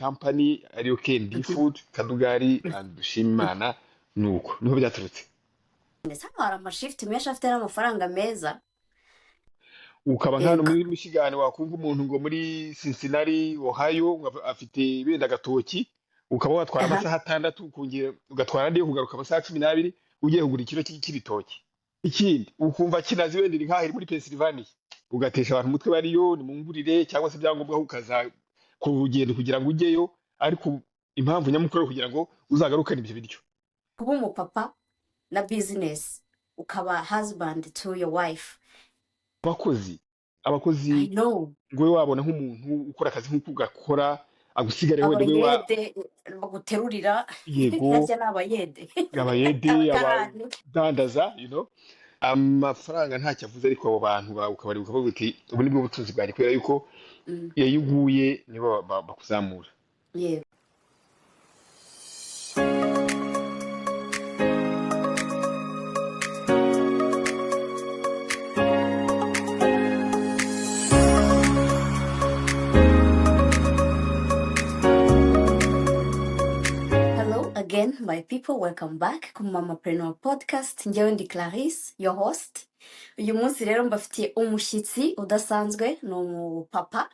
company ariyo Kendi Food Kadugari and Dushimimana nuko niho byaturutse. ndetse hano hari amashifuti menshi afite n'amafaranga meza. Ukaba nk'ahantu Yego. muri Michigan wakumva umuntu ngo muri Cincinnati Ohio afite benda gatoki ukaba watwara Aha. amasaha 6 ukongera ugatwara ndiye kugaruka amasaha 12 ugiye kugura ikiro cy'ibitoki. Ikindi ukumva kinazi wenda iri nk'aho iri muri Pennsylvania ugatesha abantu umutwe bariyo ni mungurire cyangwa se ibyangombwa ukaza ku rugendo kugira ngo ujyeyo, ariko impamvu nyamukuru kugira ngo uzagarukane ibyo biryo. kuba umupapa na business ukaba husband to your wife. Abakozi I know. ngo we wabona nk'umuntu ukora akazi nk'uko ugakora agusigare wenda we abayede baguterurira yego harya ni abayede abayede abakarani. abadandaza amafaranga ntacyo avuze, ariko abo bantu ukabari ukavuga uti ubu nibwo butunzi bwanjye, kubera yuko iyo uguye nibo bakuzamura. Yego. Hello again, my people. Welcome back ku Mamapreneur podcast. Njyewe ndi Clarisse, your host. Uyu munsi rero mbafitiye umushyitsi udasanzwe, ni umupapa.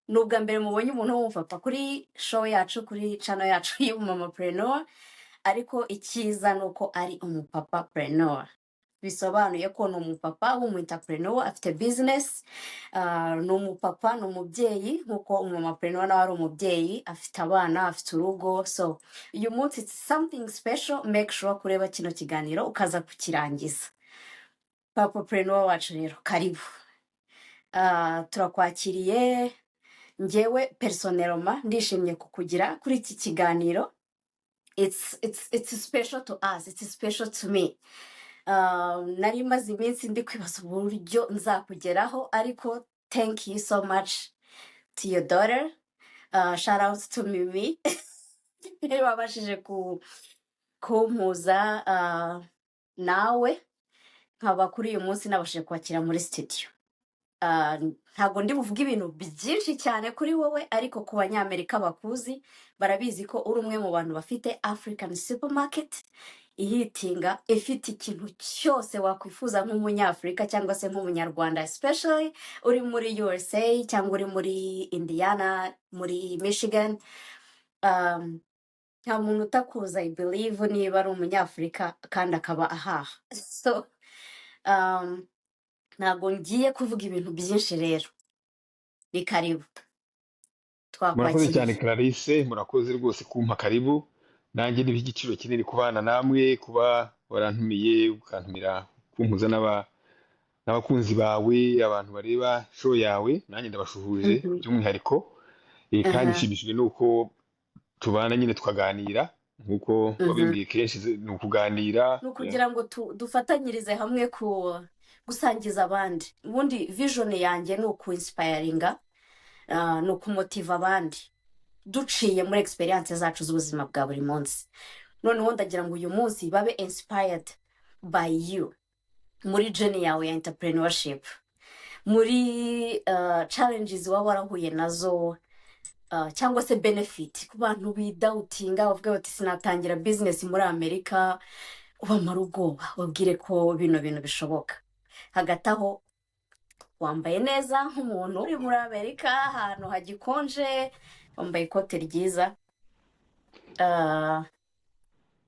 Ni ubwa mbere mubonye umuntu w'umupapa kuri show yacu, kuri channel yacu y'Umamapreneur, ariko icyiza ni uko ari umupapa preneur. Bisobanuye ko ni umupapa w'umu-entrepreneur, afite business. Ni umupapa, ni umubyeyi, nk'uko umumapreneur nawe ari umubyeyi, afite abana, afite urugo. So uyu munsi it's something special. Make sure kureba kino kiganiro ukaza kukirangiza. Papa preneur wacu rero, karibu. Turakwakiriye. Njyewe personnellement ndishimye kukugira kuri iki kiganiro. It's special to us. It's special to me. Nari maze iminsi ndi kwibaza uburyo nzakugeraho, ariko thank you so much to your daughter. Shout out to Mimi. Wabashije kumpuza nawe, nkaba kuri uyu munsi nabashije kwakira muri studio. Ntabwo ndi buvuge ibintu byinshi cyane kuri wowe, ariko ku banyamerika bakuzi barabizi ko uri umwe mu bantu bafite African supermarket ihitinga, ifite ikintu cyose wakwifuza nk'umunyafurika cyangwa se nk'umunyarwanda, especially uri muri USA cyangwa uri muri Indiana, muri Michigan. Nta muntu utakuza, I believe, niba ari umunyafurika kandi akaba ahaha. So ntabwo ngiye kuvuga ibintu byinshi rero. Ni karibu. Murakoze cyane Twakwakiriye. Clarisse, murakoze rwose kumpa karibu. Nanjye ni igiciro kinini kubana namwe, kuba warantumiye ukantumira kumpuza n'abakunzi bawe, abantu bareba show yawe, nanjye ndabashuhuje by'umwihariko. Kandi nshimishijwe nuko tubana nyine tukaganira, nkuko wabimbwiye kenshi ni ukuganira. Ni ukugira ngo dufatanyirize hamwe gusangiza abandi. Ubundi vision yanjye ni uku-inspiringa, ni ukumotiva abandi duciye muri experience zacu z'ubuzima bwa buri munsi. Noneho ndagira ngo uyu munsi babe inspired by you muri journey yawe ya entrepreneurship, muri challenges waba warahuye nazo, cyangwa se benefit ku bantu bidoutinga bavuga bati sinatangira business muri Amerika, ubamara ubwoba, babwire ko bino bintu bishoboka. Hagati aho wambaye neza nk'umuntu uri muri Amerika, ahantu hagikonje, wambaye ikote ryiza.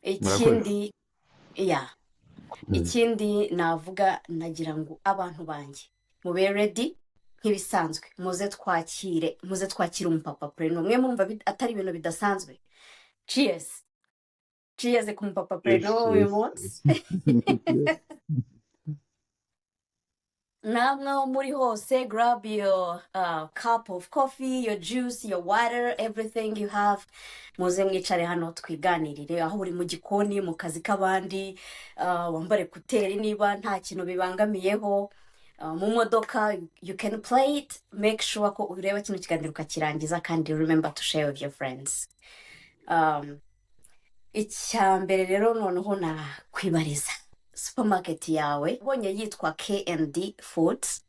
Ikindi ikindi navuga, nagira ngo abantu banjye mube ready nk'ibisanzwe, muze twakire umupapa preneur. Mwe mumva atari ibintu bidasanzwe. Cheers ku mupapa preneur uyu munsi. Namwe aho muri hose, grab your cup of coffee, your juice, your water, everything you have. Muze mwicare hano twiganirire, aho uri mu gikoni, mu kazi k'abandi, wambare kuteri niba nta kintu bibangamiyeho, mu modoka, you can play it. Make sure ko ureba kino kiganiro ukakirangiza, kandi remember to share with your friends. Icyambere rero noneho nakwibariza supermarket yawe ubonye yitwa K&D Foods.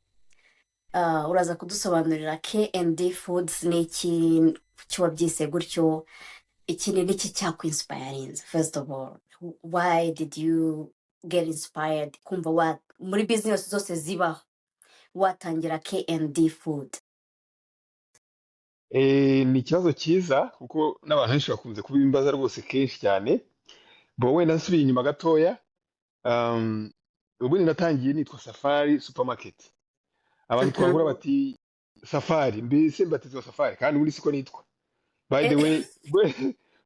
uraza kudusobanurira K&D Foods ni iki, kuki wabyise gutyo, iki ni iki cyakwinsipayarinze first of all, why did you get inspired kumva muri business zose zibaho watangira K&D Food? Ni ikibazo cyiza kuko n'abantu benshi bakunze kubimbaza rwose kenshi cyane. Bo wenda nsubiye inyuma gatoya, um, ubundi natangiye nitwa Safari Supermarket. Abantu Mhm. twahura bati Safari, mbese mbatizwa Safari kandi ubundi siko nitwa. By the way,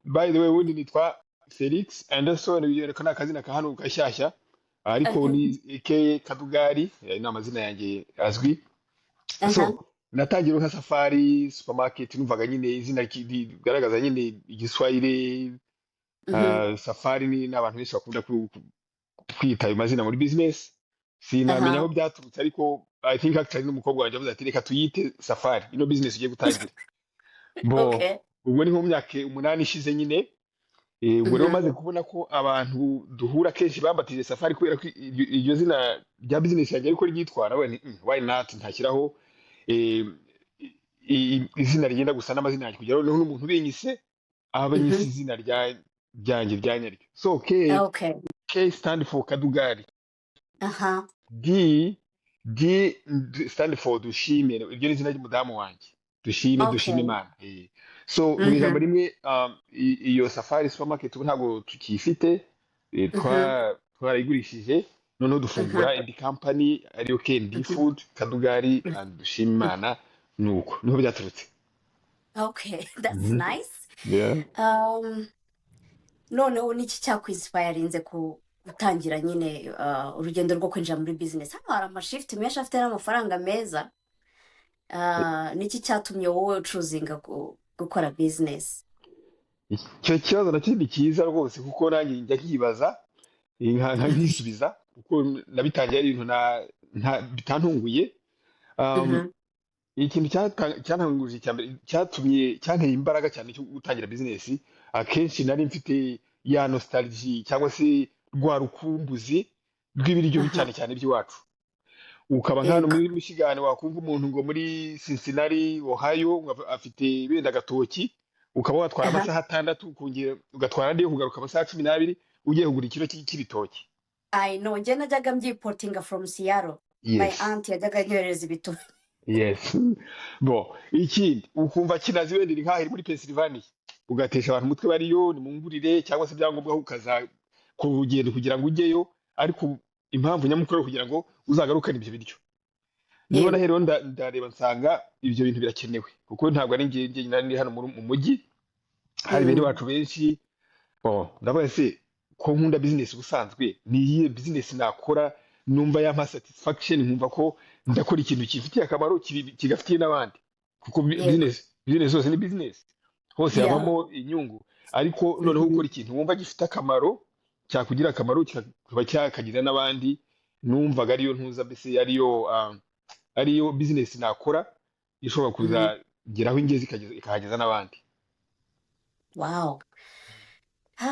by the way ubundi nitwa Felix Anderson, yerekana akazina ka hano gashyashya, ariko Mhm. ni K Kadugari, ni amazina yanjye azwi. Mhm. So natangiye nka Safari Supermarket, numvaga nyine izina rigaragaza nyine igiswahili. Mhm. Safari ni n'abantu benshi bakunda kwita ayo mazina muri business. Sinamenya aho Aha. byaturutse, ariko I think actually n'umukobwa wanjye avuze ati reka tuyite Safari, ino business ugiye gutangira. Bo Okay. ubwo ni nko mu myaka 8 ishize nyine. Ubwo rero Mhm. maze kubona ko abantu duhura kenshi bambatije Safari kubera ko iryo zina rya business yanjye ariko ryitwara, we ni why not ntashyiraho eh, izina rigenda gusa n'amazina yanjye, kugira ngo n'umuntu ubinyise aba nyise Mhm. izina ryanjye rya nyaryo. So Okay. K stand for Kadugari. Aha. D stand for Dushime, iryo ni izina ry'umudamu wanjye. Dushime Okay. Imana. So mu ijambo Mhm. rimwe, iyo Safari Supermarket ubu ntabwo tukiyifite, Mhm. twarayigurishije, noneho Mhm. dufungura indi company ariyo K&D Mhm. Food Kadugari Mhm. and Dushime Imana. Nuko niho byaturutse. Okay, that's Mhm. nice. Yeah. Um, noneho niki cyakwinsipayarinze gutangira nyine urugendo rwo kwinjira muri business? Hano hari amashifuti menshi afite n'amafaranga meza. Niki cyatumye wowe ucuzinga gukora business? Icyo kibazo nacyo ni cyiza rwose kuko nanjye njya nkibaza, nkisubiza kuko nabitangiye ari ibintu bitantunguye. Um, Mhm. ikintu cyantanguje cya mbere cyanteye imbaraga cyane cyo gutangira business, akenshi nari mfite ya nostalgie cyangwa se rwa rukumbuzi rw'ibiryo Aha. cyane cyane by'iwacu. Ukaba nk'ahantu Yego. muri Michigan wakumva umuntu ngo muri Cincinnati Ohio ngo afite wenda agatoki, ukaba watwara Aha. amasaha 6 ukongera ugatwara andi yo kugaruka amasaha 12 ugiye kugura ikiro cy'ibitoki. I know, njye najyaga mbyipotinga from Seattle. My Yes. aunt yajyaga anyohereza ibitoki. Yes. Bo ikindi ukumva kinazi wenda iri nk'aho iri muri Pennsylvania, ugatesha abantu umutwe bariyo ni mungurire cyangwa se ibyangombwa ukaza ku rugendo kugira ngo ujyeyo, ariko impamvu nyamukuru kugira ngo uzagarukane ibyo biryo. Niho Yego. rero ndareba nsanga ibyo bintu birakenewe kuko ntabwo ari njye nari hano mu mujyi, hari bene Mm. wacu benshi. Ndavuga se ko nkunda business ubusanzwe, ni iyihe business nakora numva yampa satisfaction, nkumva ko ndakora ikintu kifitiye akamaro kigafitiye n'abandi, kuko Yego. business zose ni business, hose Yeah. habamo inyungu, ariko noneho Mhm. gukora ikintu wumva gifite akamaro, cyakugira akamaro kikaba cyakagira n'abandi, numvaga ariyo ntuza mbese ariyo business nakora ishobora Mhm. kuzageraho ingezi ikahageza n'abandi. Wow.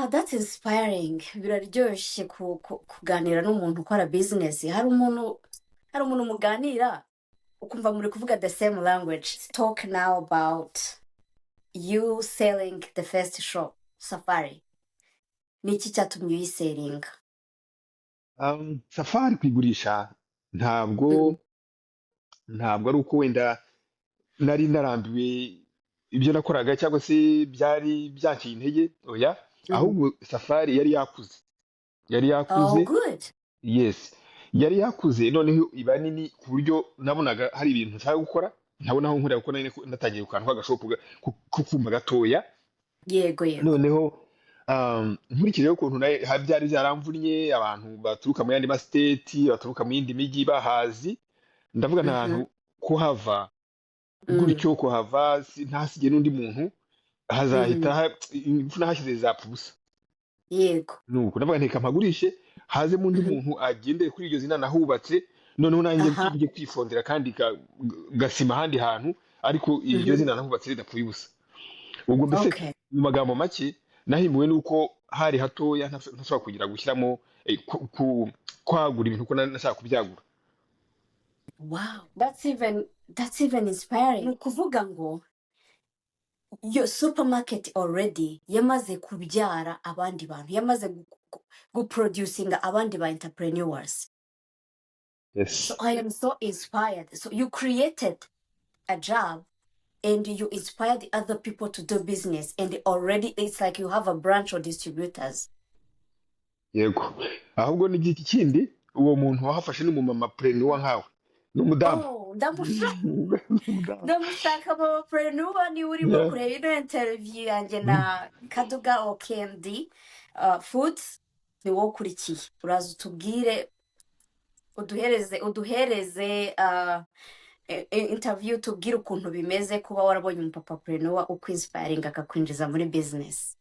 That's inspiring. Biraryoshye kuganira n'umuntu ukora business. Hari umuntu muganira ukumva muri kuvuga the same language. Talk now about you selling the first shop, Safari. Niki cyatumye uyiselinga? Safari kwigurisha Mhm. ntabwo ari uko wenda nari narambiwe ibyo nakoraga cyangwa se byari byanciye intege, oya, Mhm. ahubwo Safari yari Oh, yakuze. good. Yes, yari yakuze, noneho iba nini ku buryo nabonaga hari ibintu nshaka gukora nkabona aho nkorera, kuko nari natangiye ku kantu k'agashopu k'ukumba gatoya. Yego, yego. Noneho nkurikijeho ukuntu byari byaramvunnye, abantu baturuka mu yandi masiteti, baturuka mu yindi mijyi bahazi, ndavuga nta Mhm. hantu kuhava Mm. gutyo, kuhava ntasige n'undi muntu, hazahita Mhm. impfu nahashyize zapfa ubusa. Yego. Nuko ndavuga nteka mpagurishe hazemo undi Mhm. muntu agendeye kuri iryo zina nahubatse, noneho nanjye Aha. njye kwifondera kandi gasima ahandi hantu, ariko iryo Mhm. zina nahubatse ridapfuye ubusa. Ubwo mbese Okay. mu magambo make nahimuwe nuko hari hatoya ntashobora kugira gushyiramo kwagura ibintu uko nashaka kubyagura. wow, that's even inspiring. Ni ukuvuga ngo iyo supermarket already yamaze kubyara abandi bantu, yamaze guproducinga abandi ba entrepreneurs. So yes I am so inspired. So you created a job and you inspired other people to do business, and already it's like you have a branch or distributors. yego ahubwo n'igiki kindi uwo muntu wahafashe n'umumama preneur nkawe n'umudamu Oh, n'umudamu ndamushaka babapreneur niba urimo Yeah. kureba ino interview yanjye na Kaduga OKMD Foods, ni wowe ukurikiye, uraza utubwire, uduhereze interview, tubwire ukuntu bimeze kuba warabonye umupapa preneur ukwinspiringa akakwinjiza muri business.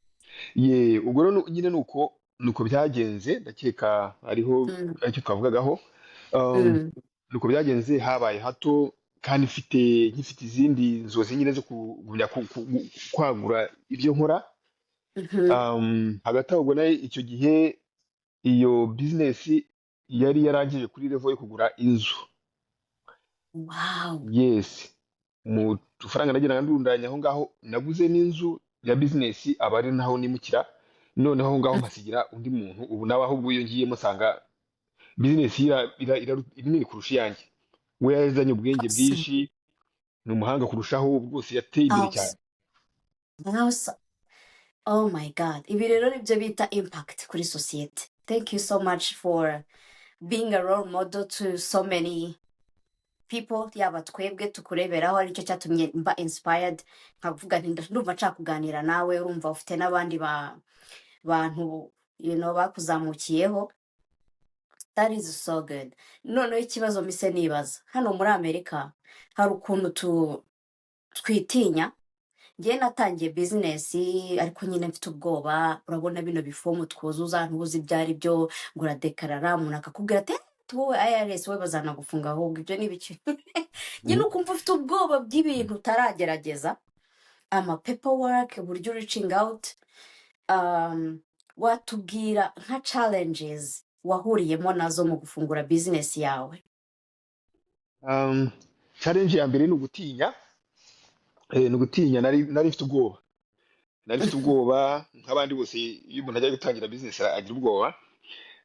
ye ubwo rero nyine nuko byagenze ndakeka ariho Mm. aricyo twavugagaho Mm. nuko byagenze habaye hato kandi nkifite izindi nzozi nyine zo kugumya kwagura ibyo nkora hagati aho ubwo nayo icyo gihe iyo bizinesi yari yarangije kuri level yo kugura inzu Wow. yes mu dufaranga nagira ndundanya aho ngaho naguze n'inzu ya bizinesi aba ari naho nimukira noneho aho ngaho mpasigira undi muntu ubu nawe ahubwo iyo ngiyemo usanga bizinesi nini kurusha iyanjye we yazanye ubwenge bwinshi ni umuhanga kurushaho rwose yateye imbere cyane Awesome. Oh my God, ibi rero nibyo bita impact kuri sosiyete. Thank you so much for being a role model to so many people, yaba twebwe tukureberaho, aricyo cyatumye mba inspired nkavuga nti ndumva nshaka kuganira nawe, urumva ufite n'abandi bantu bakuzamukiyeho. That is so good. Noneho ikibazo mise nibaza, hano muri Amerika hari ukuntu twitinya. Njye natangiye business ariko nyine mfite ubwoba, urabona bino bifomu twuzuza ntubuzi ibyo ari byo, ngo uradekarara umuntu akakubwira ati wowe IRS we bazanagufunga, ahubwo ibyo ni biki. Nyine ukumva ufite ubwoba bw'ibintu utaragerageza, paperwork, uburyo reaching out. Watubwira nka challenges wahuriyemo nazo mu gufungura business yawe? challenge ya mbere ni ugutinya nari mfite ubwoba nk'abandi bose iyo umuntu ajya gutangira business agira ubwoba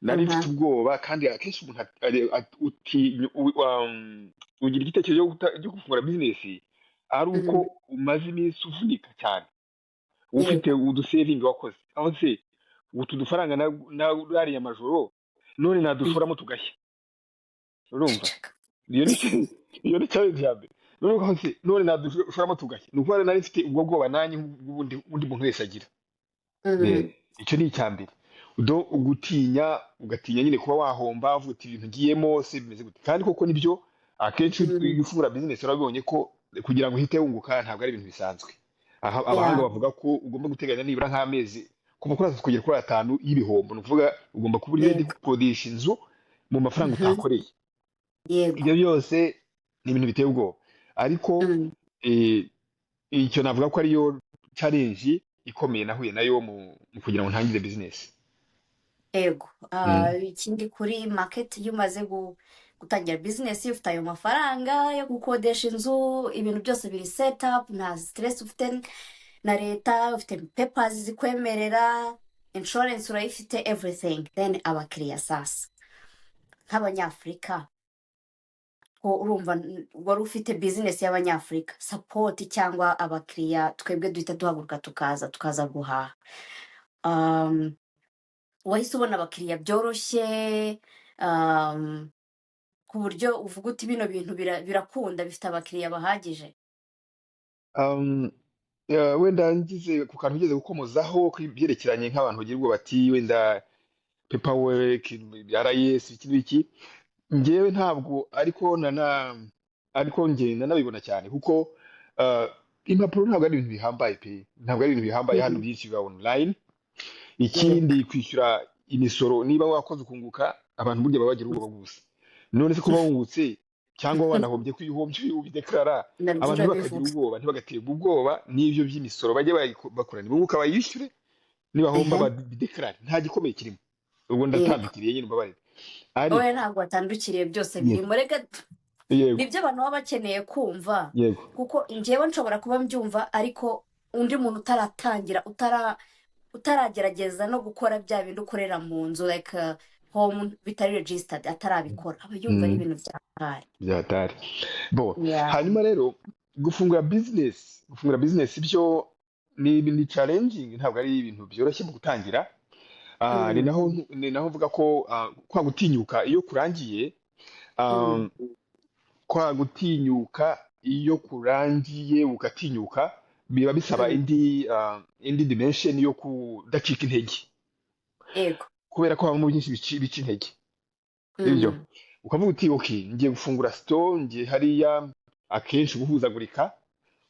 nari mfite ubwoba kandi akenshi umuntu ugira igitekerezo cyo gufungura business ari uko umaze iminsi uvunika cyane ufite udusevingi wakoze aho se utu dufaranga nariye amajoro none nadushoramo tugashya urumva iyo ni challenge ya mbere none nadushoramo tugashya ni ukuvuga nari mfite ubwo bwoba nanjye undi muntu wese agira icyo ni icya mbere ugatinya nyine kuba wahomba uvuga uti ibintu ngiyemo se bimeze gute kandi koko nibyo akenshi iyo ufungura business urabonye ko kugira ngo uhite wunguka ntabwo ari ibintu bisanzwe abahanga bavuga ko ugomba guteganya nibura nk'amezi kuva kuri 3 kugera kuri 5 y'ibihombo ni ukuvuga ugomba kuba uri ready gukodesha inzu mu mafaranga utakoreye ibyo byose ni ibintu biteye ubwoba ariko icyo navuga ko ariyo challenge ikomeye nahuye nayo mu kugira ngo ntangire business. Ego ikindi kuri market iyo umaze gutangira business ufite ayo mafaranga yo gukodesha inzu, ibintu byose biri set up, nta stress ufite na leta, ufite papers zikwemerera, insurance urayifite, everything. Then abakiriya sasa nk'abanyafurika ko urumva wari ufite business y'abanyafurika, support cyangwa abakiriya twebwe duhita duhaguruka tukaza guhaha, wahise ubona abakiriya byoroshye ku buryo uvuga uti bino bintu birakunda, bifite abakiriya bahagije? Wenda ngize ku kantu ugeze gukomozaho byerekeranye nk'abantu bagira ubwo bati wenda paperwork RIS iki ngewe ntabwo ariko nge nanabibona cyane kuko impapuro ntabwo ari ibintu bihambaye pe, ntabwo ari ibintu bihambaye, hano byinshi biba online. Ikindi kwishyura imisoro niba wakoze ukunguka abantu burya baba bagira ubwoba gusa, none se kuba wungutse cyangwa wanahombye ko uhombye ubideklara abantu bakagira ubwoba, ntibagaterwa ubwoba n'ibyo by'imisoro bajye bakora nibunguka bayishyure nibahomba babideklare, nta gikomeye kirimo. Ubwo ndatandukiriye nyine mbabarira oya ntabwo watandukiriye, byose birimo. Reka yego nibyo abantu baba bakeneye kumva yego kuko njyewe nshobora kuba mbyumva ariko undi muntu utaratangira utaragerageza no gukora bya bindi ukorera mu nzu like home bitari registered atarabikora aba yumva ari Mm, ibintu byahari. byatari bo Yeah. hanyuma rero gufungura business byo ni challenging, ntabwo ari ibintu byoroshye mu gutangira. Mm, Ni naho mvuga ko kwa gutinyuka iyo kurangiye, ah, mm, kwa gutinyuka iyo kurangiye ugatinyuka biba bisaba mm. indi dimension yo kudacika intege, Yego. kubera ko habamo byinshi bica intege. Ibyo Mm, ukavuga uti okay, ngiye gufungura store, ngiye hariya, akenshi guhuzagurika,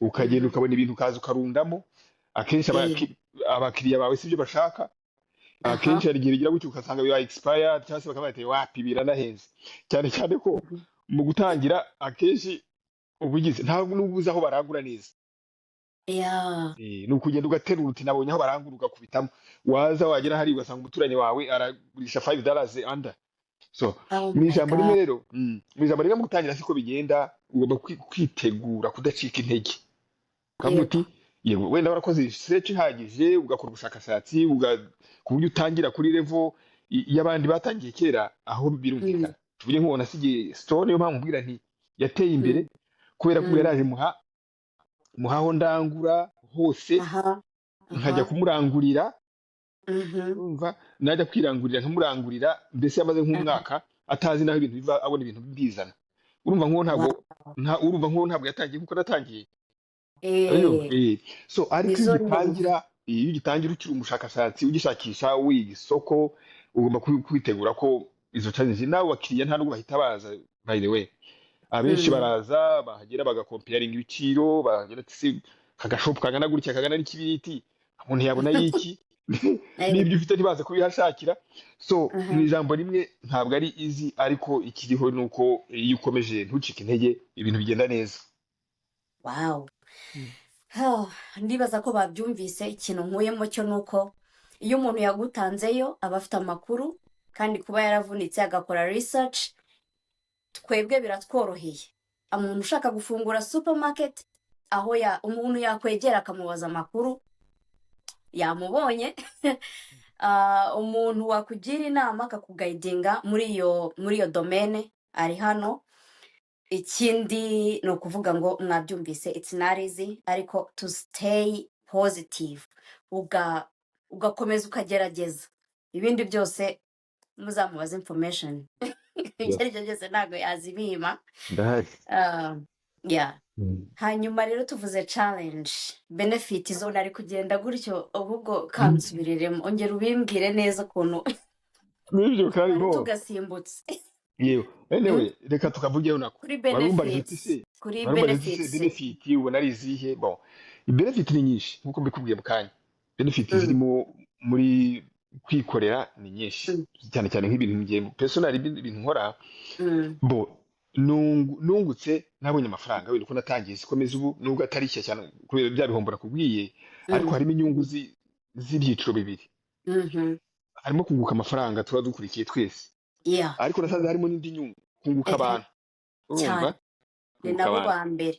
ukagenda mhm. ukabona ibintu ukaza ukarundamo, akenshi Eh, abakiriya bawe sibyo bashaka, akenshi aha. hari igihe bigira gutyo ugasanga biba expired cyangwa se bakaba bati wapi biranahenze, cyane cyane ko Mhm. mu gutangira akenshi ubugize ntabwo n'ubuze aho barangura neza. Yeah. Ni ukugenda ugaterura uti nabonye aho barangura ugakubitamo, waza wagera hari ugasanga umuturanyi wawe aragurisha $5 under. So Oh mu my ijambo rimwe God. rero, mu ijambo rimwe mu gutangira siko bigenda, ugomba kwitegura kudacika intege, ukavuga Yego. uti yego wenda warakoze research ihagije, ugakora ubushakashatsi ku buryo utangira kuri level y'abandi batangiye kera, aho Mm, birumvikana. Tuvuge nk'uwo nasigiye store, niyo mpamvu mbwira nti yateye imbere, mm, kubera ko mm. yaraje muhaho ndangura hose, Aha. nkajya Aha. kumurangurira, Mhm. urumva, najya kwirangurira nkamurangurira, mbese yamaze Aha. nk'umwaka atazi n'aho ibintu biva, abona ibintu bizana. urumva nk'uwo ntabwo Wow. urumva nk'uwo ntabwo yatangiye nk'uko natangiye. Urumva? Eh, So ariko nizo ndumva. iyo ugitangira ukiri umushakashatsi ugishakisha wiga isoko, ugomba kwitegura ko izo challenge nawe bakiriya nta nubwo bahita baza. By the way, abenshi Mm. baraza bahagera bagakomparinga ibiciro, bahagera ati se kagashopu kangana gutya kangana n'ikibiriti, umuntu yabona y'iki Eh, n'ibyo ufite ntibaze kubihashakira. So mu aha. ijambo rimwe ntabwo ari easy, ariko ikiriho ni uko iyo ukomeje ntucike intege ibintu bigenda neza. Wow. Mm. Ndibaza ko babyumvise. Ikintu nkuyemo cyo ni uko iyo umuntu yagutanzeyo aba afite amakuru kandi kuba yaravunitse agakora research twebwe biratworoheye. Umuntu ushaka gufungura supermarket aho umuntu yakwegera akamubaza amakuru yamubonye. Umuntu wakugira inama akakugayidinga muri iyo domene ari hano. Ikindi ni ukuvuga ngo mwabyumvise it's not easy ariko to stay positive ugakomeza ukagerageza ibindi byose muzamubaza information ibyo Yes. ari byo byose ntabwo yazibima. Ndahari. Yeah. Mm. Hanyuma rero tuvuze challenge benefit zo nari kugenda gutyo ahubwo kansubiriremo ongera ubimbwire neza ukuntu N'ibyo kandi twari bo tugasimbutse. yewe Mm? anyway, reka tukavugeho nako. Kuri Warumbaje uti benefits se kuri warumbaje uti se benefits. benefit ubona ari izihe? Bon, benefit ni nyinshi nkuko mbikubwiye mu kanya. Benefit Mm, zirimo muri kwikorera ni nyinshi, mm, cyane cyane nk'ibintu ngiye personal, ibintu nkora. mm, Bo nungutse nabonye amafaranga, wenda uko natangiye sikomeza ubu, nubwo atari ishya cyane kubera bya bihombo nakubwiye, ariko mm, harimo inyungu z'ibyiciro bibiri. mhm. Harimo kunguka amafaranga tuba dukurikiye twese, Yeah. ariko nasanze harimo n'indi nyungu, kunguka abantu. cyane Urumva? ni Kunguka nabo abantu, ba mbere.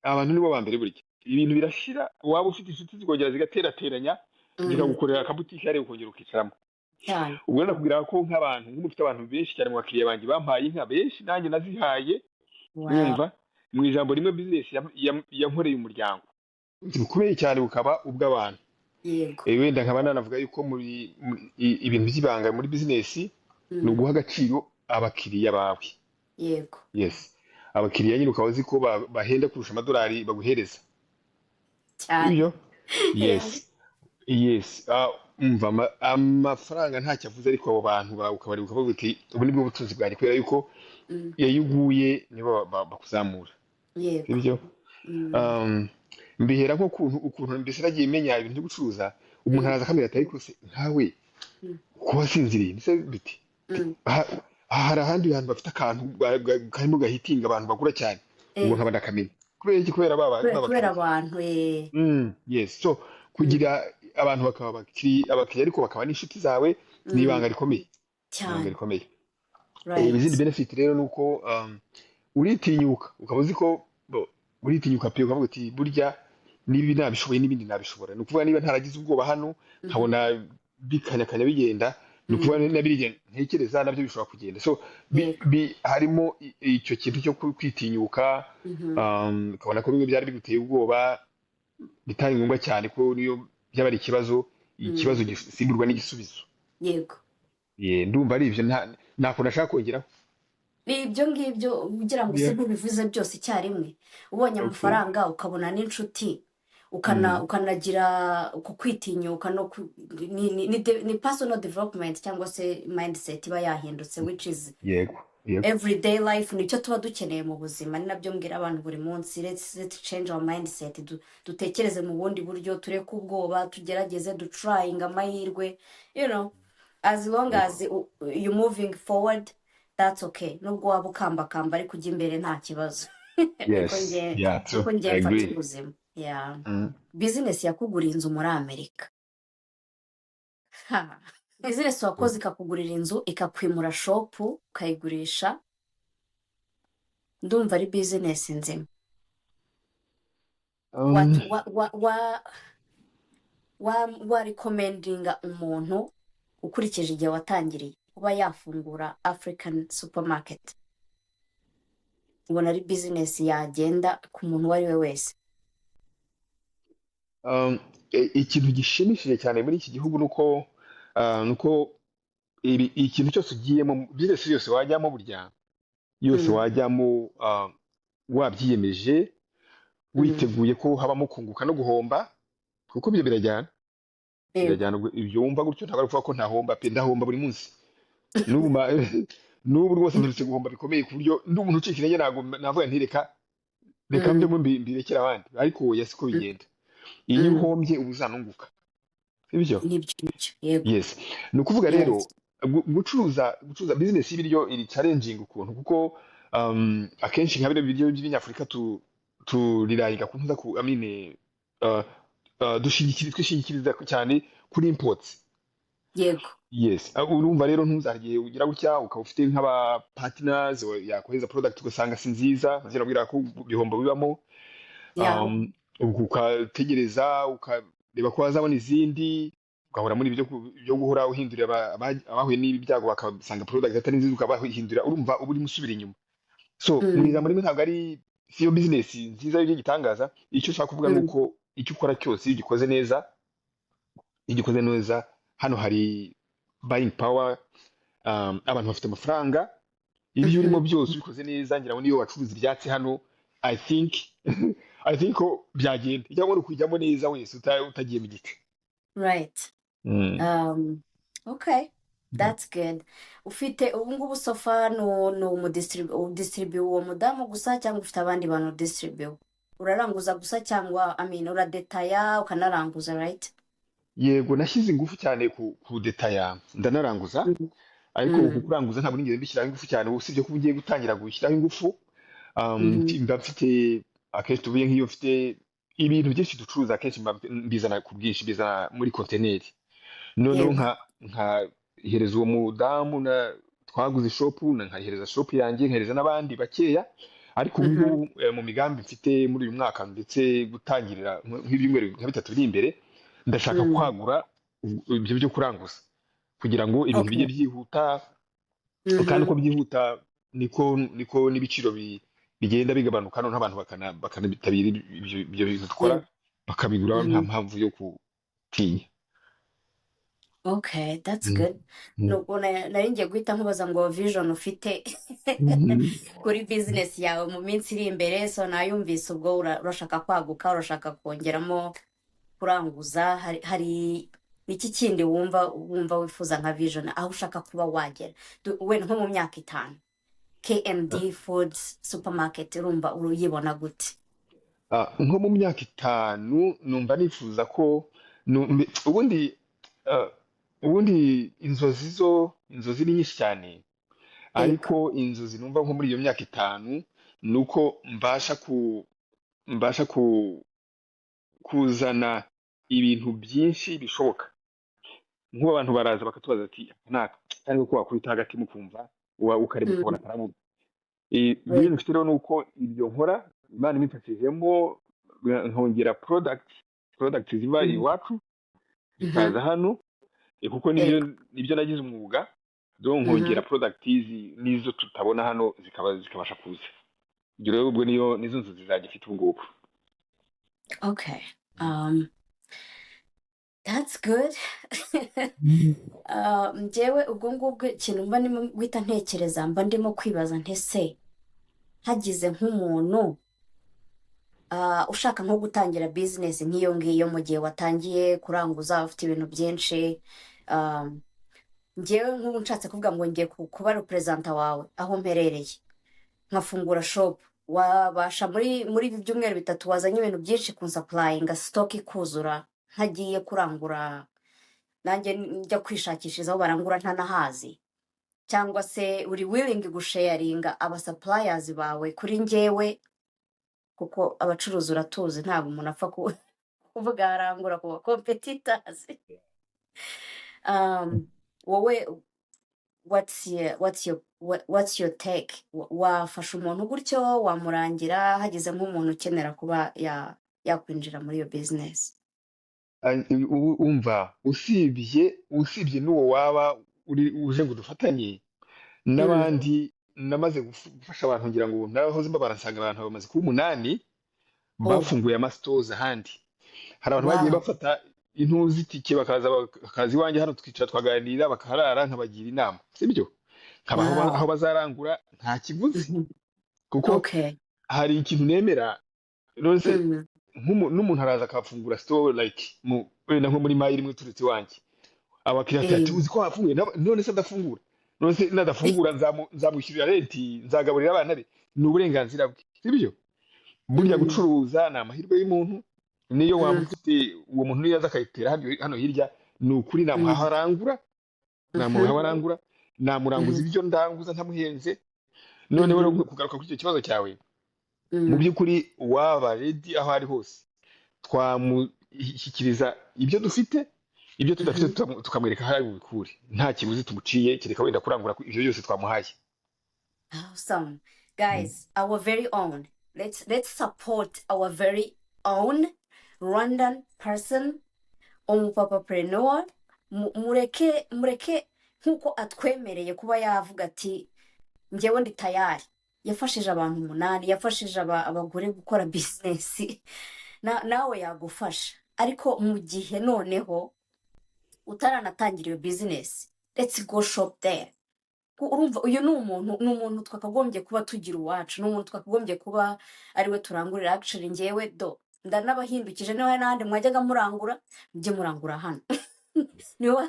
abantu nibo ba mbere burya. Ibintu birashira, waba ufite inshuti zikongera zigaterateranya, Mm, zikagukorera akabutike hariya ukongera ukicaramo. cyane. Ubwo rero nakubwira ko nk'abantu, nk'umufite abantu benshi cyane mu bakiriya banjye bampaye inka benshi, nanjye nazihaye. Wow. Urumva? Mu ijambo rimwe business yankoreye umuryango bukomeye cyane, bukaba ubw'abantu. Yego. Wenda nkaba nanavuga yuko ibintu by'ibanga muri business ni Mm, uguha agaciro abakiriya bawe. yego. Yes, abakiriya nyine ukaba uzi ko bahenda kurusha amadolari baguhereza. cyane. Ibyo Yeah. yes. Umva amafaranga ntacyo avuze, ariko abo bantu ukabari ukavuga uti ubu nibwo butunzi bwanjye, kubera yuko Mm, iyo uguye nibo bakuzamura. yego. Ibyo Mm, mbihera nko ukuntu mbese nagiye menya ibintu byo gucuruza. Umuntu mm, araza akamenya ati ariko se nkawe mm, ko wasinziriye ndetse biti mm. hari ahandi hantu bafite akantu karimo gahitinga abantu bagura cyane, ubwo Eh, nkaba ndakamenya. Kubera iki? Kubera kubera babakiriya. abantu. Yes, so kugira abantu bakaba abakiriya ariko bakaba n'inshuti zawe, ni Mm, ibanga rikomeye, ni ibanga cyane. rikomeye. Right. Izindi benefit rero ni uko uritinyuka ukaba uzi ko uritinyuka pe ukavuga uti burya niba nabishoboye n'ibindi nabishobora. Ni ukuvuga niba ntaragize ubwoba hano Mhm. nkabona bikanyakanya bigenda, ni ukuvuga Mm. na biriya ntekereza nabyo bishobora kugenda. So Yego. harimo icyo kintu cyo kwitinyuka, Mhm. ukabona ko bimwe byari biguteye ubwoba bitari ngombwa cyane ko niyo byaba ari ikibazo, Mm. ikibazo gisimburwa n'igisubizo. Yego. Ndumva ari ibyo nta kuntu ashaka kongeraho. Ni ibyo ngibyo ugira ngo se Yeah. ntubivuze byose icyarimwe, ubonye Okay. amafaranga ukabona n'inshuti Mm. ukanagira ku kwitinyuka no ni personal development cyangwa se mindset iba yahindutse, which is Yego. Yego. everyday life. Nicyo tuba dukeneye mu buzima, ni nabyo mbwira abantu buri munsi, let's change our mindset, dutekereze mu bundi buryo, tureke ubwoba, tugerageze dutrayinga amahirwe, you know, as long Yego. as you moving forward, that's okay. Nubwo waba ukambakamba ariko ujya imbere nta kibazo. niko Yes. nge Yeah, true. niko I ngiye mfata agree. ubuzima. Yeah. Mm. Business yakuguriye inzu muri Amerika. Ha. Business wakoze ikakugurira inzu ikakwimura shop ukayigurisha, ndumva ari business nzima. Um, wa recommendinga umuntu ukurikije igihe watangiriye kuba yafungura African supermarket, ubona ari business yagenda ku muntu uwo ari we wese? ikintu gishimishije cyane muri iki gihugu nuko ikintu cyose ugiyemo, business yose wajyamo burya yose Mm. wajyamo, wabyiyemeje Mm. witeguye ko habamo kunguka no guhomba, kuko ibyo birajyana. Yego. birajyana ibyo wumva gutyo ntabwo ari ukuvuga ko ntahomba pe, ndahomba buri munsi. n'ubu ma- n'ubu rwose mperutse guhomba bikomeye ku buryo ndi umuntu ucika intege, ntabwo navuga nti reka Mm. mbemo mbirekere abandi, ariko oya siko Mm. bigenda. iyo Mm. uhombye uba uzanunguka, sibyo? Nibyo. Yego. Yes. Ni ukuvuga rero Yes. gucuruza business y'ibiryo iri challenging ukuntu, kuko akenshi nka bino biryo by'ibinyafurika turirayinga kuntuza ku amine, twishingikiriza cyane kuri imports. Yego. Yes. Urumva rero ntuzagiye ugira gutya ukaba ufite nk'aba partners yakohereza product ugasanga si nziza, bazirabwira ko ibihombo bibamo. Yeah. Ukategereza ukareba ko wazabona izindi, ugahora muri byo guhora uhindurira abahuye n'ibi byago bakasanga product atari nziza ukabahindurira, urumva uba urimo usubira inyuma. So mu Mm. ijambo rimwe ntabwo ari siyo business nziza y'ibyo gitangaza. Icyo ushaka kuvuga ni Mm. uko icyo ukora cyose iyo ugikoze neza, hano hari buying power, abantu bafite amafaranga, ibyo urimo Mhm. byose ubikoze neza, ngira ngo niyo wacuruza ibyatsi hano, I think I think ko byagenda, cyangwa ni ukujyamo neza wese utagiye mu giti. Right. Mm. Okay. That's good. Ufite ubu ngubu sofa ni udistribuye uwo mudamu gusa cyangwa ufite abandi bantu distribuye? Uraranguza gusa cyangwa uradetaya ukanaranguza, right? Yego, nashyize ingufu cyane ku detaya, ndanaranguza, Mm. ariko ku Mm. kuranguza ntabwo nigeze mbishyiraho ingufu cyane, usibye ko ugiye gutangira gushyiraho ingufu. Mhm. Mba mfite akenshi tuvuye nk'iyo mfite ibintu byinshi ducuruza, akenshi mbizana ku bwinshi, mbizana muri konteneri, noneho Yego. nkahereza uwo mudamu twaguze ishopu, nkayihereza shopu yanjye, nkahereza n'abandi bakeya. Ariko ubu Mhm. ngubu mu migambi mfite muri uyu mwaka, ndetse gutangirira nk'ibyumweru nka bitatu biri imbere, ndashaka Mm. kwagura ibyo byo kuranguza, kugira ngo ibintu bijye Okay. byihuta, kandi uko Mhm. byihuta niko n'ibiciro bigenda bigabanuka, noneho abantu bakanabitabira ibyo bintu dukora, Yego. bakabigura nta Mhm. mpamvu yo gutinya. Okay, that's Mm. good. Mm. Nubwo nari ngiye guhita nkubaza ngo vision ufite Mhm. kuri business yawe mu minsi iri imbere, so nayumvise ubwo urashaka kwaguka, urashaka kongeramo kuranguza, hari iki kindi wumva wifuza nka vision, aho ushaka kuba wagera wenda nko mu myaka 5? KMD Foods Supermarket urumva uruyibona gute? Nko mu myaka 5 numva nifuza ko ubundi inzozi ni nyinshi cyane, Yego. ariko inzozi numva nko muri iyo myaka 5 ni uko mbasha kuzana ibintu byinshi bishoboka. Nk'ubu abantu baraza bakatubaza ati naka, ariko ko wakubita hagati mukumva ukareba ukabona Mm. karamu, ibyo mfite rero ni uko ibyo nkora imana imfashijemo nkongera product ziva iwacu zikaza hano kuko nibyo nagize umwuga rero nkongera product nizo tutabona hano zikabasha kuza ibyo rero ubwo nizo nzu zizajya ifite ubu ngubu. Okay. That's good. Njyewe ubwo ngubwo ikintu mba ndimo guhita ntekereza mba ndimo kwibaza ntese hagize nk'umuntu ushaka nko gutangira business nk'iyo ngiyo mu gihe watangiye kuranguza ufite ibintu byinshi, njyewe nk'ubu nshatse kuvuga ngo ngiye kuba representa wawe aho mperereye nkafungura shop, wabasha muri ibi byumweru bitatu wazanye ibintu byinshi kunsapurayinga stock ikuzura ntagiye kurangura nanjye njya kwishakishiriza aho barangura ntanahazi, cyangwa se uri willing gusharinga abasuppliers bawe kuri njyewe kuko abacuruzi uratuzi ntabwo umuntu apfa kuvuga arangura ku competitors. Wowe what's your take? Wafasha umuntu gutyo wamurangira hagize nk'umuntu ukenera kuba yakwinjira muri iyo business? Umva usibye n'uwo waba uje ngo dufatanye n'abandi namaze gufasha abantu ngira ngo nahoze mbabaransanga abantu bamaze kuba 8 bafunguye amasitozi ahandi. Hari abantu bagiye bafata intuzi itike bakaza iwanjye hano tukicara twaganira bakaharara nkabagira inama sibyo nkabaho aho bazarangura nta kiguzi kuko hari ikintu nemera rose n'umuntu araza akafungura store like wenda nko muri mayiri imwe turutse iwanjye abakiriya ati uzi ko wafunguye none se ndafungura none se nadafungura nzamwishyurira renti nzagaburira abana be ni uburenganzira bwe sibyo burya gucuruza ni amahirwe y'umuntu niyo waba ufite uwo muntu niyo yaza akayitera hano hirya ni ukuri namuharangura namuranguza ibyo ndanguza ntamuhenze. None rero kugaruka kuri icyo kibazo cyawe mu by'ukuri waba ready aho ari hose twamushyikiriza ibyo dufite ibyo tudafite tukamwereka aho ari bubikure nta kiguzi tumuciye kereka wenda kurangura ibyo byose twamuhaye. Awesome guys, our very own, let's support our very own Rwandan person, umupapapreneur. Mureke nkuko atwemereye kuba yavuga ati njyewe ndi tayari, yafashije abantu 8, yafashije abagore gukora business nawe yagufasha, ariko mu gihe noneho utaranatangira iyo business let's go shop there. Urumva uyu ni umuntu twakagombye kuba tugira uwacu, n'umuntu twakagombye kuba ariwe turangurira. Actually njyewe ndanabahindukije niwe n'andi mwajyaga murangura mujye murangura hano niwe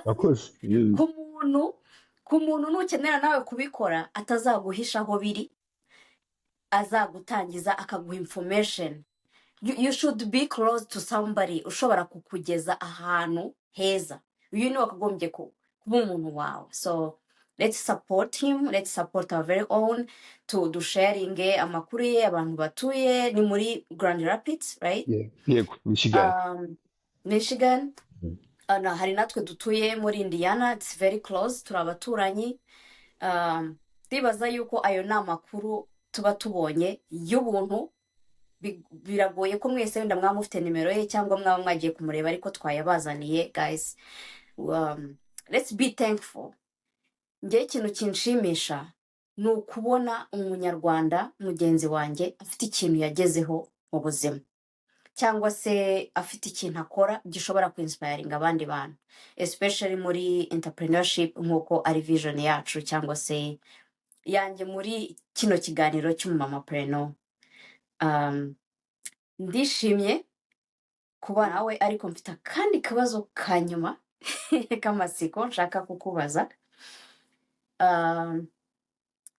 ku muntu nukenera nawe kubikora atazaguhisha aho biri, azagutangiza akaguha information. You should be close to somebody ushobora kukugeza ahantu heza. Uyu ni wakagombye kuba umuntu wawe. So let's support him, let's support our very own to sharing amakuru ye abantu batuye ni muri Grand Rapids, right? Yego, Michigan. Hari natwe dutuye muri Indiana, it's very close, turabaturanyi. Ndibaza yuko ayo ni amakuru tuba tubonye y'ubuntu. Biragoye ko mwese wenda mwamufite nimero ye cyangwa mwaba mwagiye kumureba ariko twayabazaniye guys. Let's be thankful. Njye ikintu kinshimisha ni ukubona umunyarwanda mugenzi wanjye afite ikintu yagezeho mu buzima, cyangwa se afite ikintu akora gishobora kwinspiringa abandi bantu, especially muri entrepreneurship nk'uko ari vision yacu cyangwa se yanjye muri kino kiganiro cy'umumamapreneur. Ndishimye kuba nawe, ariko mfite kandi kabazo kanyuma k'amasiko nshaka kukubaza.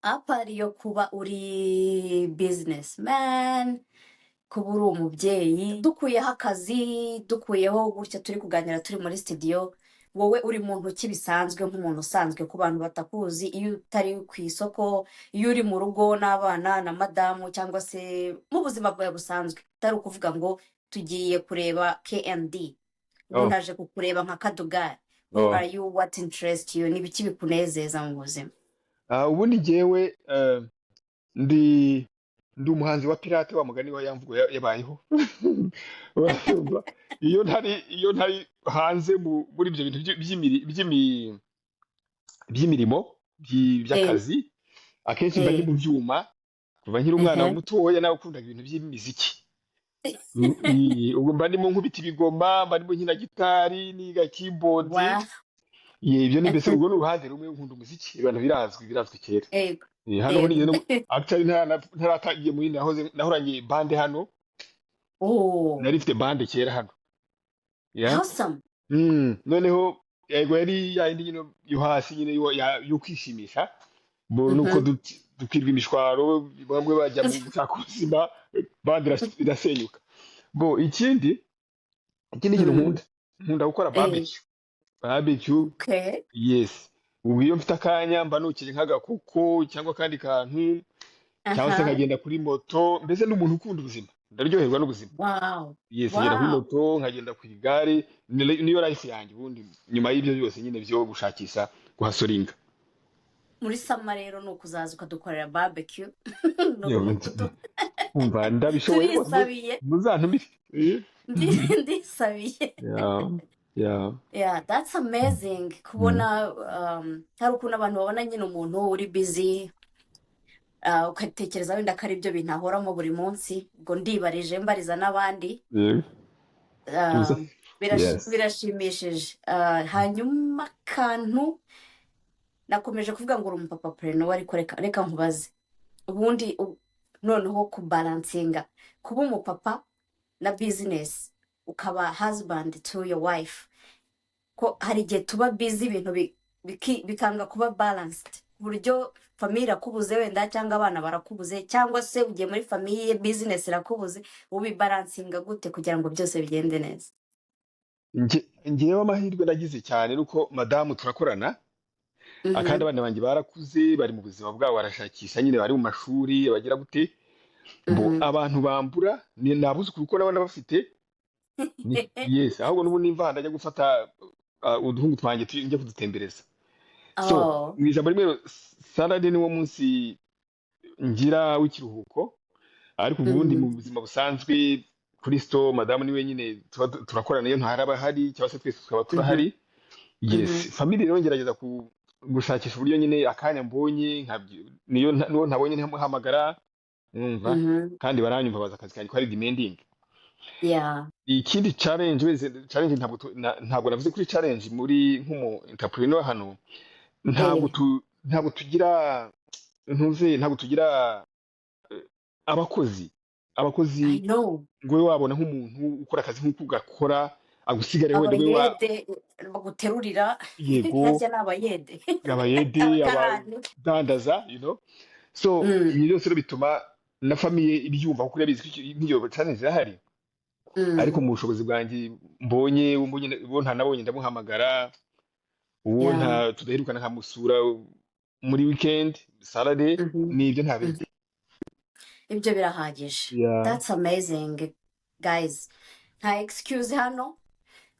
Apari yo kuba uri businessman, kuba uri umubyeyi, dukuyeho akazi, dukuyeho gutya turi kuganira turi muri studio, wowe uri muntu kibisanzwe nk'umuntu usanzwe ku bantu batakuzi, iyo utari ku isoko, iyo uri mu rugo n'abana na madamu, cyangwa se mu buzima bwawe busanzwe, utari ukuvuga ngo tugiye kureba KND, naje kukureba nka Kadugari. Who are you? What interests you? Nibiki bikunezeza mu buzima? Ubundi jewe ndi ndi umuhanzi wa pirate wa mugani wa yamvugo yabayeho. Urumva? Iyo ntari hanze muri ibyo bintu by'imirimo Eh, by'akazi, akenshi mba ndi eh, mu byuma kuva nkiri umwana ehe. mutoya nawe ukundaga ibintu by'imiziki. Ubwo mba ndimo nkubita ibigoma, mba ndimo nkina gitari, niga keyboard. Wow. Ibyo ni mbese urwo ni uruhande rumwe nkunda umuziki, abantu birazwi kera. Ego, Hano ho nigeze ego. no actually ntaratangiye muri nahoranye bande hano, Oh, nari mfite bande kera hano. Yeah. awesome. Noneho yego yari ya yindi nyine yo hasi nyine yo kwishimisha, nuko Mhm. dukirwa imishwaro, bamwe bajya mu gushaka ubuzima, bande irasenyuka. Ikindi kintu Mm. nkunda gukora Eh, barbecue. okay. Yes. Ubwo iyo mfite akanya mba nukije nk'agakoko cyangwa akandi kantu, cyangwa se Aha. nkagenda kuri moto, mbese n'umuntu ukunda ubuzima, ndaryoherwa n'ubuzima. Wow. Yes, ngenda kuri Wow. moto, nkagenda ku igare, niyo life yanjye ubundi, nyuma y'ibyo byose nyine byo gushakisha kuhasoringa. Muri sama rero ni ukuzaza ukadukorera barbecue. Yewe, umva ndabishoboye rwose, Turisabiye. muzantumire. Ndisabiye. Yeah, yeah. Yeah, that's amazing. Mm. Kubona hari ukuntu abantu babona nyine umuntu uri busy, ugatekereza wenda ko ari byo bintu ahoramo buri munsi. Ubwo ndibarije mbariza n'abandi. Yeah. Uza- Um, Yes. birashimishije. Hanyuma akantu nakomeje kuvuga ngo uri umupapa preneur, ariko reka nkubaze ubundi noneho kubalansinga kuba umupapa na business ukaba husband to your wife, ko hari igihe tuba busy ibintu bikanga kuba balanced, ku buryo famiye irakubuze wenda cyangwa abana barakubuze, cyangwa se ugiye muri famiye business irakubuze, ubibalansinga gute kugira ngo byose bigende neza? Ngewe amahirwe nagize cyane nuko madamu turakorana, akandi Mhm, abana banjye barakuze, bari mu buzima bwabo, barashakisha nyine, bari mu mashuri, bagira gute. mhm. Abantu bambura ni nabuzukuru kuko nabona bafite. Yes, ahubwo n'ubu nimva ndajya gufata uduhungu twanjye njya kudutembereza. So Oh. mu ijambo rimwe, Saturday niwo munsi ngira w'ikiruhuko, ariko ubundi mu Mhm, buzima busanzwe kuri store madamu ni wenyine turakorana, iyo ntaraba hari cyangwa se twese tukaba mhm, turahari. Yes, mhm, family rero ngerageza gushakisha uburyo nyine akanya mbonye niyo ntabonye ntihamagara, mwumva, mhm. kandi baranyumva, baza akazi kanjye ko ari demanding. Yeah. Ikindi challenge ntabwo navuze kuri challenge muri nk'umu entrepreneur hano, ntabwo Eh, ntabwo tugira ntabwo tugira abakozi I abakozi know. ngo we wabona nk'umuntu ukora akazi nk'uko ugakora agusigare wenda we Abayede baguterurira. yego, Harya ni abayede. abayede, Abakarani. abadandaza, so Mm, ibyo byose rero bituma na famiye ibyumva kuko irabizi ko nk'iyo challenge irahari. Ariko mm. mu bushobozi bwanjye mbonye uwo ntanabonye ndamuhamagara, uwo Yeah. tudaherukana nkamusura muri weekend, Saturday, Mhm, nibyo nta mhm. bindi. Ibyo birahagije. Yeah. That's amazing, guys. Nta excuse hano.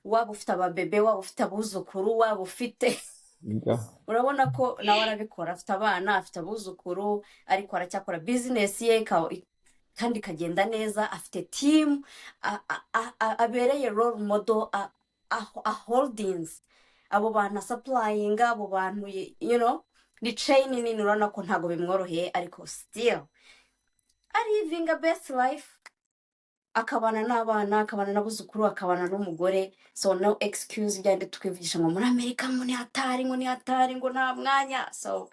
Waba ufite ababebe, waba ufite abuzukuru, waba ufite Yeah. urabona ko nawe arabikora, afite abana, afite abuzukuru, ariko aracyakora business ye kandi ikagenda neza, afite team abereye role model, holdings abo bantu supplying, abo bantu ni chain nini, urabona ko ntabwo bimworoheye, ariko still ari living a best life, akabana n'abana, akabana n'abuzukuru, akabana n'umugore. So no excuse byandi twivugisha ngo muri Amerika ngo ni hatari, ngo nta mwanya. So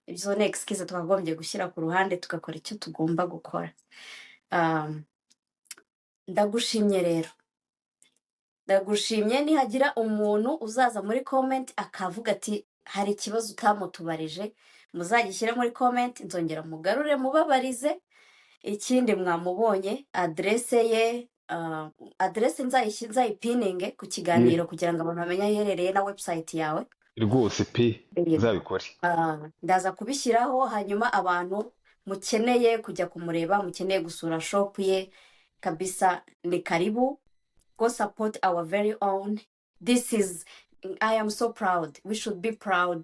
ibyo ni excuse twakagombye gushyira ku ruhande, tugakora icyo tugomba gukora. Ndagushimye rero, ndagushimye. Nihagira umuntu uzaza muri comment akavuga ati hari ikibazo utamutubarije, muzagishyire muri comment, nzongera mugarure mubabarize. Ikindi mwamubonye adresse ye, adresse nzayipininge ku kiganiro kugira ngo abantu bamenye aho iherereye, na website yawe. Rwose pe uzabikore. Ndaza kubishyiraho, hanyuma abantu mukeneye kujya kumureba, mukeneye gusura shop ye, kabisa ni karibu. Go support our very own. I am so proud. We should be proud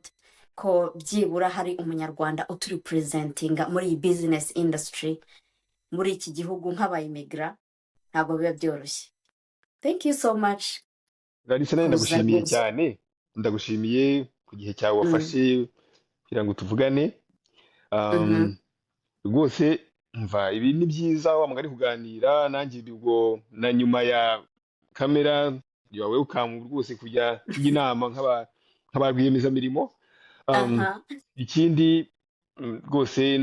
ko byibura hari umunyarwanda uturipurezentinga muri iyi bizinesi indasitiri muri iki gihugu nk'abayimigra ntabwo biba byoroshye. Thank you so much Larissa, nawe kuza ndagushimiye rwose. cyane, ndagushimiye ku gihe cyawe wafashe kugira ngo tuvugane. Um, rwose mva ibi ni byiza wa mugari kuganira nanjye ubwo na nyuma ya kamera yawe ukamu rwose kujya inama nk'aba rwiyemezamirimo. aha Ikindi rwose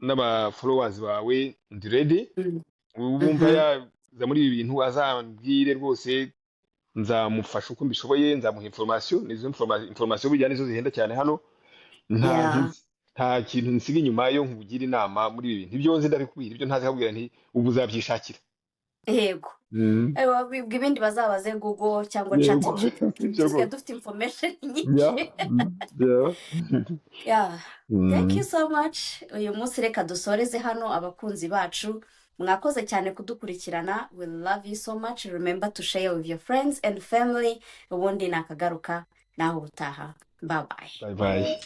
n'aba followers bawe ndi ready, ubumva yaza muri ibi bintu azambwire rwose nzamufasha uko mbishoboye, nzamuha information. Nizo information burya nizo zihenda cyane hano. Yeah. Nta kintu nsiga inyuma yo nkugira inama muri ibi bintu. Ibyo nzi ndabikubwira, ibyo ntazi kabwira nti ubu uzabyishakira. Yego. Bibwa ibindi bazabaze Google cyangwa Yego. ChatGPT. Ibyo Dusigaye rwose. dufite information Yeah. nyinshi. Yeah. Yeah. Thank you so much. Uyu munsi reka dusoreze hano abakunzi bacu. Mwakoze cyane kudukurikirana. We love you so much. Remember to share with your friends and family. Ubundi nakagaruka naho utaha. Bye bye. Bye bye.